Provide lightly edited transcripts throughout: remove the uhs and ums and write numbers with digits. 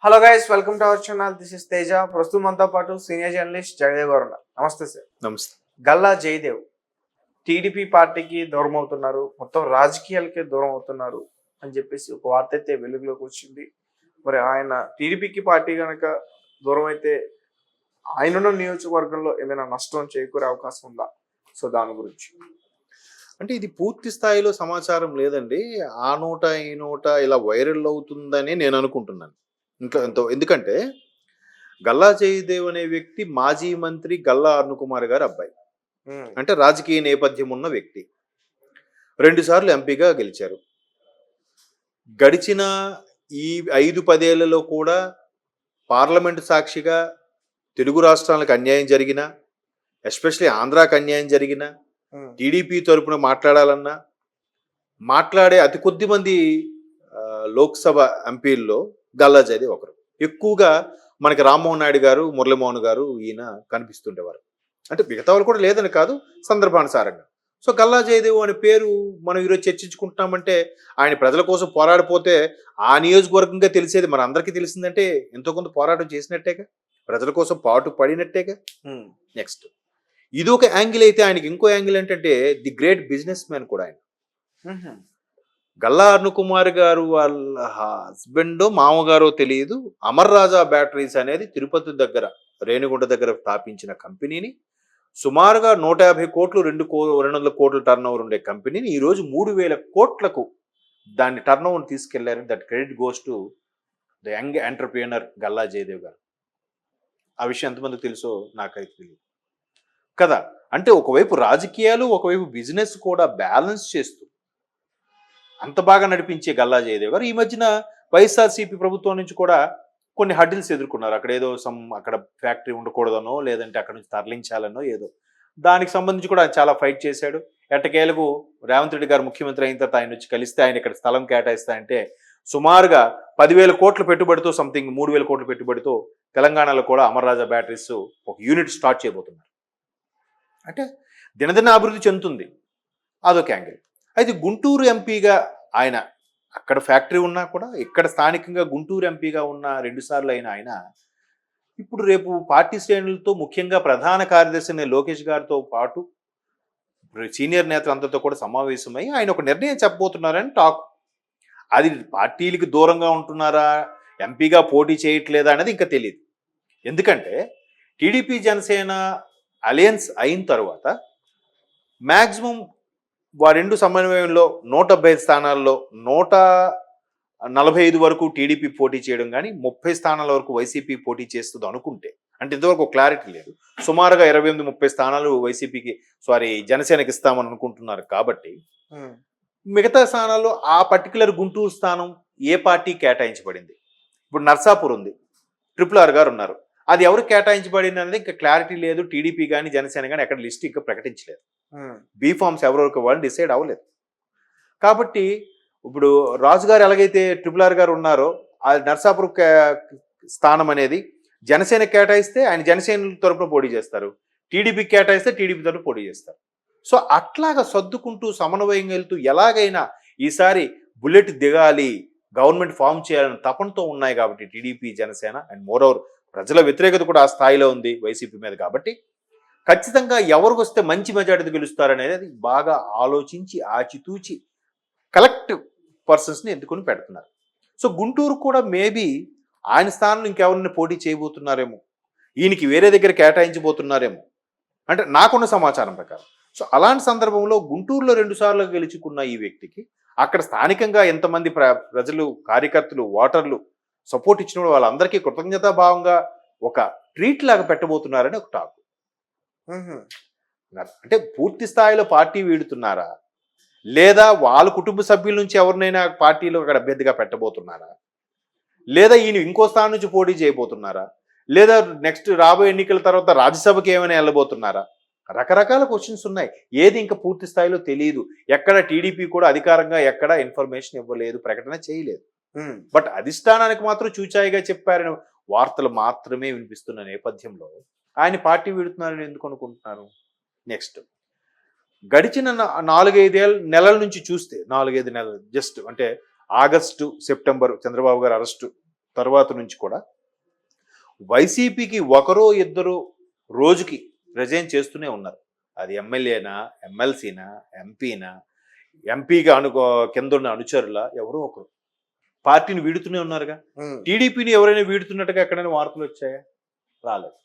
Hello guys, welcome to our channel. This is Teja. ప్రస్తుతం మనతో పాటు సీనియర్ జర్నలిస్ట్ జయదేవ్ గారు ఉన్నారు. నమస్తే సార్. నమస్తే. గల్లా జయదేవ్ టీడీపీ పార్టీకి దూరం అవుతున్నారు, మొత్తం రాజకీయాలకే దూరం అవుతున్నారు అని చెప్పేసి ఒక వార్త అయితే వెలుగులోకి వచ్చింది. మరి ఆయన టీడీపీకి పార్టీ కనుక దూరం అయితే ఆయనున్న నియోజకవర్గంలో ఏమైనా నష్టం చేకూరే అవకాశం ఉందా? సో దాని గురించి అంటే ఇది పూర్తి స్థాయిలో సమాచారం లేదండి. ఆ నోట ఈ నోట ఇలా వైరల్ అవుతుందని నేను అనుకుంటున్నాను. ఇంకా ఎందుకంటే గల్లా జయదేవ్ అనే వ్యక్తి మాజీ మంత్రి గల్లా అరుణకుమార్ గారి అబ్బాయి. అంటే రాజకీయ నేపథ్యం ఉన్న వ్యక్తి. 2 సార్లు ఎంపీగా గెలిచారు. గడిచిన ఈ 5-10 ఏళ్లలో కూడా పార్లమెంటు సాక్షిగా తెలుగు రాష్ట్రాలకు అన్యాయం జరిగిన, ఎస్పెషలీ ఆంధ్రాకి అన్యాయం జరిగిన, టీడీపీ తరపున మాట్లాడాలన్నా మాట్లాడే అతి కొద్ది మంది లోక్సభ ఎంపీల్లో గల్లా జయదేవ్ ఒకరు. ఎక్కువగా మనకి రామ్మోహన్ నాయుడు గారు, మురళీమోహన్ గారు ఈయన కనిపిస్తుండేవారు. అంటే మిగతా వాళ్ళు కూడా లేదని కాదు, సందర్భానుసారంగా. సో గల్లా జయదేవ్ అనే పేరు మనం ఈరోజు చర్చించుకుంటున్నామంటే ఆయన ప్రజల కోసం పోరాడిపోతే ఆ నియోజకవర్గంగా తెలిసేది మన అందరికీ తెలిసిందంటే ఎంతో కొంత పోరాటం చేసినట్టేగా, ప్రజల కోసం పాటు పడినట్టేగా. నెక్స్ట్ ఇది ఒక యాంగిల్ అయితే, ఆయనకి ఇంకో యాంగిల్ ఏంటంటే ది గ్రేట్ బిజినెస్ మ్యాన్ కూడా ఆయన. గల్లా అరుణకుమార్ గారు వాళ్ళ హస్బెండో మామగారో తెలియదు, అమర్ రాజా బ్యాటరీస్ అనేది తిరుపతి దగ్గర రేణిగుంట దగ్గర స్థాపించిన కంపెనీని సుమారుగా 150 కోట్లు 200 కోట్ల టర్న్ ఓవర్ ఉండే కంపెనీని ఈరోజు 3,000 కోట్లకు దాన్ని టర్న్ ఓవర్ తీసుకెళ్లారు. That credit goes to the young entrepreneur Galla Jayadev garu. ఆ విషయం ఎంతమందికి తెలుసో నాకైతే తెలియదు కదా. అంటే ఒకవైపు రాజకీయాలు, ఒకవైపు బిజినెస్ కూడా బ్యాలెన్స్ చేస్తూ అంత బాగా నడిపించే గల్లా జయదేవ్ గారు ఈ మధ్యన వైఎస్ఆర్సీపీ ప్రభుత్వం నుంచి కూడా కొన్ని హడ్డిల్స్ ఎదుర్కొన్నారు. అక్కడ ఏదో అక్కడ ఫ్యాక్టరీ ఉండకూడదనో, లేదంటే అక్కడ నుంచి తరలించాలనో ఏదో, దానికి సంబంధించి కూడా ఆయన చాలా ఫైట్ చేశాడు. ఎట్టకేలకు రేవంత్ రెడ్డి గారు ముఖ్యమంత్రి అయిన తర్వాత ఆయన వచ్చి కలిస్తే ఆయన ఇక్కడ స్థలం కేటాయిస్తాయంటే సుమారుగా 10,000 కోట్ల పెట్టుబడితో, సంథింగ్ 3,000 కోట్ల పెట్టుబడితో తెలంగాణలో కూడా అమర్ రాజా బ్యాటరీస్ ఒక యూనిట్ స్టార్ట్ చేయబోతున్నారు. అంటే దినదిన అభివృద్ధి చెందుతుంది. అదొక యాంగిల్. అయితే గుంటూరు ఎంపీగా ఆయన అక్కడ ఫ్యాక్టరీ ఉన్నా కూడా ఇక్కడ స్థానికంగా గుంటూరు ఎంపీగా ఉన్న 2 సార్లు అయిన ఆయన ఇప్పుడు రేపు పార్టీ శ్రేణులతో, ముఖ్యంగా ప్రధాన కార్యదర్శి లోకేష్ గారితో పాటు సీనియర్ నేతలందరితో కూడా సమావేశమై ఆయన ఒక నిర్ణయం చెప్పబోతున్నారని టాక్. అది పార్టీలకు దూరంగా ఉంటున్నారా, ఎంపీగా పోటీ చేయట్లేదా అనేది ఇంకా తెలియదు. ఎందుకంటే టీడీపీ జనసేన అలయన్స్ అయిన తర్వాత మ్యాక్సిమం వారెండు సమన్వయంలో 175 స్థానాల్లో 145 వరకు టీడీపీ పోటీ చేయడం కానీ 30 స్థానాల వరకు వైసీపీ పోటీ చేస్తుంది అనుకుంటే, అంటే ఇంతవరకు క్లారిటీ లేదు. సుమారుగా 28-30 స్థానాలు వైసీపీకి జనసేనకి ఇస్తామని అనుకుంటున్నారు. కాబట్టి మిగతా స్థానాల్లో ఆ పర్టికులర్ గుంటూరు స్థానం ఏ పార్టీ కేటాయించబడింది. ఇప్పుడు నర్సాపూర్ ఉంది, RRR గారు ఉన్నారు, అది ఎవరు కేటాయించబడింది అనేది ఇంకా క్లారిటీ లేదు. టీడీపీ కానీ జనసేన కానీ ఎక్కడ లిస్ట్ ఇంకా ప్రకటించలేదు. బీఫామ్స్ ఎవరెవరికి వాళ్ళు డిసైడ్ అవ్వలేదు. కాబట్టి ఇప్పుడు రాజుగారు ఎలాగైతే RRR గారు ఉన్నారో ఆ నర్సాపూర్ స్థానం అనేది జనసేన కేటాయిస్తే ఆయన జనసేన తరపున పోటీ చేస్తారు, టీడీపీ కేటాయిస్తే టీడీపీ తరపున పోటీ చేస్తారు. సో అట్లాగా సర్దుకుంటూ సమన్వయం వెళ్తూ ఎలాగైనా ఈసారి బుల్లెట్ దిగాలి, గవర్నమెంట్ ఫామ్ చేయాలని తపనతో ఉన్నాయి. కాబట్టి టీడీపీ జనసేన అండ్ మోరోవర్ ప్రజల వ్యతిరేకత కూడా ఆ స్థాయిలో ఉంది వైసీపీ మీద. కాబట్టి ఖచ్చితంగా ఎవరికి వస్తే మంచి మెజారిటీ గెలుస్తారనేది బాగా ఆలోచించి ఆచితూచి కలెక్టివ్ పర్సన్స్ని ఎన్నుకొని పెడుతున్నారు. సో గుంటూరు కూడా మేబీ ఆయన స్థానంలో ఇంకెవరిని పోటీ చేయబోతున్నారేమో, ఈయనకి వేరే దగ్గర కేటాయించబోతున్నారేమో, అంటే నాకున్న సమాచారం ప్రకారం. సో అలాంటి సందర్భంలో గుంటూరులో 2 సార్లు గెలుచుకున్న ఈ వ్యక్తికి అక్కడ స్థానికంగా ఎంతమంది ప్రజలు, కార్యకర్తలు, ఓటర్లు సపోర్ట్ ఇచ్చినప్పుడు వాళ్ళందరికీ కృతజ్ఞతాభావంగా ఒక ట్రీట్ లాగా పెట్టబోతున్నారని ఒక టాక్. అంటే పూర్తి స్థాయిలో పార్టీ వీడుతున్నారా, లేదా వాళ్ళ కుటుంబ సభ్యుల నుంచి ఎవరినైనా పార్టీలో అక్కడ అభ్యర్థిగా పెట్టబోతున్నారా, లేదా ఈయన ఇంకో స్థానం నుంచి పోటీ చేయబోతున్నారా, లేదా నెక్స్ట్ రాబోయే ఎన్నికల తర్వాత రాజ్యసభకి ఏమైనా వెళ్ళబోతున్నారా, రకరకాల క్వశ్చన్స్ ఉన్నాయి. ఏది ఇంకా పూర్తి స్థాయిలో తెలియదు. ఎక్కడ టీడీపీ కూడా అధికారంగా ఎక్కడ ఇన్ఫర్మేషన్ ఇవ్వలేదు, ప్రకటన చేయలేదు. బట్ అధిష్టానానికి మాత్రం చూచాయిగా చెప్పారని వార్తలు మాత్రమే వినిపిస్తున్న నేపథ్యంలో ఆయన పార్టీ వీడుతున్నారని ఎందుకు అనుకుంటున్నారు? నెక్స్ట్ గడిచిన 4-5 నెలల నుంచి చూస్తే, 4-5 నెలలు జస్ట్ అంటే ఆగస్టు, సెప్టెంబర్ చంద్రబాబు గారు అరెస్టు తర్వాత నుంచి కూడా వైసీపీకి ఒకరో ఇద్దరు రోజుకి రిజైన్ చేస్తూనే ఉన్నారు. అది ఎమ్మెల్యేనా, ఎమ్మెల్సీనా, ఎంపీనా, ఎంపీగా కింద ఉన్న అనుచరుల ఎవరో ఒకరు పార్టీని వీడుతూనే ఉన్నారుగా. టీడీపీని ఎవరైనా వీడుతున్నట్టుగా ఎక్కడైనా వార్తలు వచ్చాయా? రాలేదు.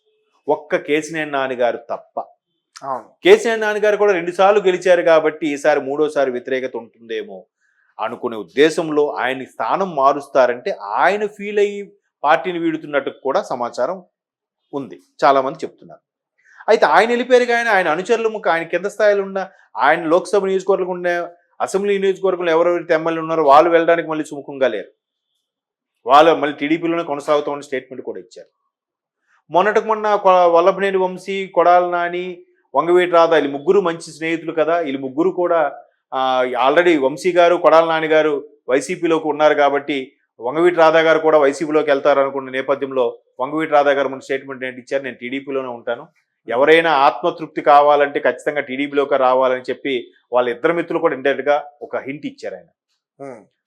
ఒక్క కేశినేని నాని గారు తప్ప. కేశినేని నాని గారు కూడా 2 సార్లు గెలిచారు కాబట్టి ఈసారి 3వసారి వ్యతిరేకత ఉంటుందేమో అనుకునే ఉద్దేశంలో ఆయన స్థానం మారుస్తారంటే ఆయన ఫీల్ అయ్యి పార్టీని వీడుతున్నట్టు కూడా సమాచారం ఉంది, చాలా మంది చెప్తున్నారు. అయితే ఆయన వెళ్ళిపోయారు కానీ ఆయన అనుచరులు ఆయన కింద స్థాయిలో ఉన్న ఆయన లోక్సభ నియోజకవర్గం ఉన్న అసెంబ్లీ నియోజకవర్గంలో ఎవరెవరైతే ఎమ్మెల్యేలు ఉన్నారో వాళ్ళు వెళ్ళడానికి మళ్ళీ సుముఖంగా లేరు. వాళ్ళు మళ్ళీ టీడీపీలోనే కొనసాగుతామని స్టేట్మెంట్ కూడా ఇచ్చారు. మొన్నటికి మొన్న వల్లభనేని వంశీ, కొడాల నాని, వంగవీటి రాధా వీళ్ళు ముగ్గురు మంచి స్నేహితులు కదా. వీళ్ళు ముగ్గురు కూడా ఆల్రెడీ వంశీ గారు, కొడాల నాని గారు వైసీపీలోకి ఉన్నారు కాబట్టి వంగవీటి రాధా గారు కూడా వైసీపీలోకి వెళ్తారు అనుకున్న నేపథ్యంలో వంగవీటి రాధా గారు మన స్టేట్మెంట్ ఏంటి ఇచ్చారు, నేను టీడీపీలోనే ఉంటాను, ఎవరైనా ఆత్మతృప్తి కావాలంటే ఖచ్చితంగా టీడీపీలోకి రావాలని చెప్పి వాళ్ళ ఇద్దరు మిత్రులు కూడా ఇండైరెక్ట్ గా ఒక హింట్ ఇచ్చారు ఆయన.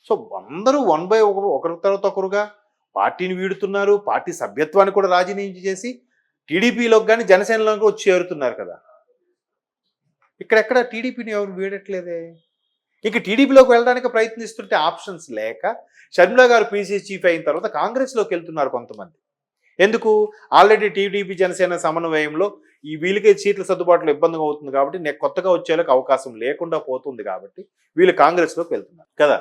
సో అందరూ 1 by 1 ఒకరి తర్వాత ఒకరుగా పార్టీని వీడుతున్నారు. పార్టీ సభ్యత్వాన్ని కూడా రాజీనామా చేసి టీడీపీలోకి కానీ జనసేనలోకి వచ్చి చేరుతున్నారు కదా. ఇక్కడెక్కడ టీడీపీని ఎవరు వీడట్లేదే. ఇక టీడీపీలోకి వెళ్ళడానికి ప్రయత్నిస్తుంటే ఆప్షన్స్ లేక షర్మిల గారు పీసీసీ చీఫ్ అయిన తర్వాత కాంగ్రెస్లోకి వెళ్తున్నారు కొంతమంది. ఎందుకు? ఆల్రెడీ టీడీపీ జనసేన సమన్వయంలో ఈ వీళ్ళకే సీట్ల సర్దుబాటులో ఇబ్బందిగా అవుతుంది కాబట్టి కొత్తగా వచ్చేలకు అవకాశం లేకుండా పోతుంది కాబట్టి వీళ్ళు కాంగ్రెస్లోకి వెళ్తున్నారు కదా.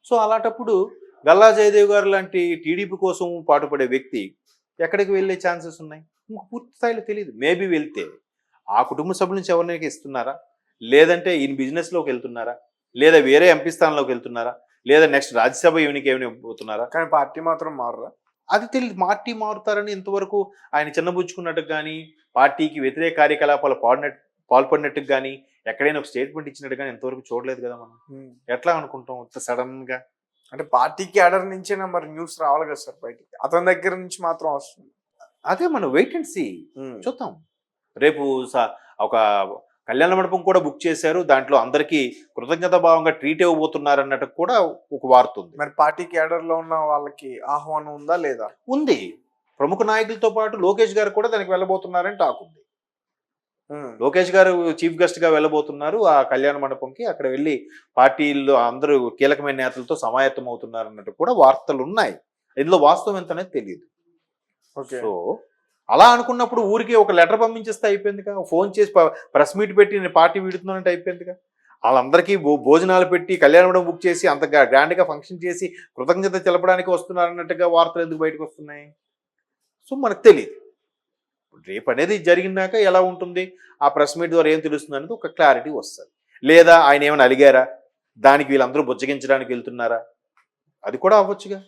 సో అలాంటప్పుడు గల్లా జయదేవ్ గారు లాంటి టీడీపీ కోసం పాటుపడే వ్యక్తి ఎక్కడికి వెళ్ళే ఛాన్సెస్ ఉన్నాయి? పూర్తి స్థాయిలో తెలియదు. మేబీ వెళ్తే ఆ కుటుంబ సభ్యుల నుంచి ఎవరినైనా ఇస్తున్నారా, లేదంటే ఈయన బిజినెస్లోకి వెళ్తున్నారా, లేదా వేరే ఎంపీ స్థానంలోకి వెళ్తున్నారా, లేదా నెక్స్ట్ రాజ్యసభ ఈవెనికి ఏమైనా పోతున్నారా? కానీ పార్టీ మాత్రం మారరా? అది తెలియదు. పార్టీ మారుతారని ఇంతవరకు ఆయన చిన్నబుచ్చుకున్నట్టుకు కానీ పార్టీకి వ్యతిరేక కార్యకలాపాలు పాల్పడినట్టుకు కానీ ఎక్కడైనా ఒక స్టేట్మెంట్ ఇచ్చినట్టు కానీ ఇంతవరకు చూడలేదు కదా మనం. ఎట్లా అనుకుంటాం సడన్ గా? అంటే పార్టీకి ఆర్డర్ నుంచే మరి న్యూస్ రావాలి కదా సార్ బయటికి, అతని దగ్గర నుంచి మాత్రం వస్తుంది. అదే మనం వెయిట్ అండ్ సీ చూద్దాం. రేపు ఒక కళ్యాణ మండపం కూడా బుక్ చేశారు, దాంట్లో అందరికీ కృతజ్ఞత భావంగా ట్రీట్ ఇవ్వబోతున్నారు అన్నట్టు కూడా ఒక వార్త ఉంది. మరి పార్టీకి ఆర్డర్ లో ఉన్న వాళ్ళకి ఆహ్వానం ఉందా లేదా? ఉంది. ప్రముఖ నాయకులతో పాటు లోకేష్ గారు కూడా దానికి వెళ్ళబోతున్నారని టాక్ ఉంది. లోకేష్ గారు చీఫ్ గెస్ట్ గా వెళ్ళబోతున్నారు ఆ కళ్యాణ మండపంకి. అక్కడ వెళ్ళి పార్టీల్లో అందరూ కీలకమైన నేతలతో సమాయత్తం అవుతున్నారు అన్నట్టు కూడా వార్తలు ఉన్నాయి. ఇందులో వాస్తవం ఎంత అనేది తెలియదు. సో అలా అనుకున్నప్పుడు ఊరికి ఒక లెటర్ పంపించేస్తే అయిపోయిందిగా, ఫోన్ చేసి ప్రెస్ మీట్ పెట్టి నేను పార్టీ వీడుతున్నానంటే అయిపోయిందిగా. వాళ్ళందరికీ భోజనాలు పెట్టి కళ్యాణ మండపం బుక్ చేసి అంత గ్రాండ్గా ఫంక్షన్ చేసి కృతజ్ఞత తెలపడానికి వస్తున్నారన్నట్టుగా వార్తలు ఎందుకు బయటకు వస్తున్నాయి? సో మనకు తెలియదు. రేపు అనేది జరిగినాక ఎలా ఉంటుంది, ఆ ప్రెస్ మీట్ ద్వారా ఏం తెలుస్తుంది అనేది ఒక క్లారిటీ వస్తుంది. లేదా ఆయన ఏమైనా అలిగారా, దానికి వీళ్ళందరూ బుజ్జగించడానికి వెళ్తున్నారా, అది కూడా అవ్వచ్చుగా,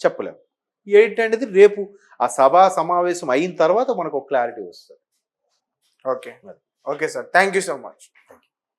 చెప్పలేము. ఏంటనేది రేపు ఆ సభా సమావేశం అయిన తర్వాత మనకు ఒక క్లారిటీ వస్తుంది. Okay okay sir, thank you so much.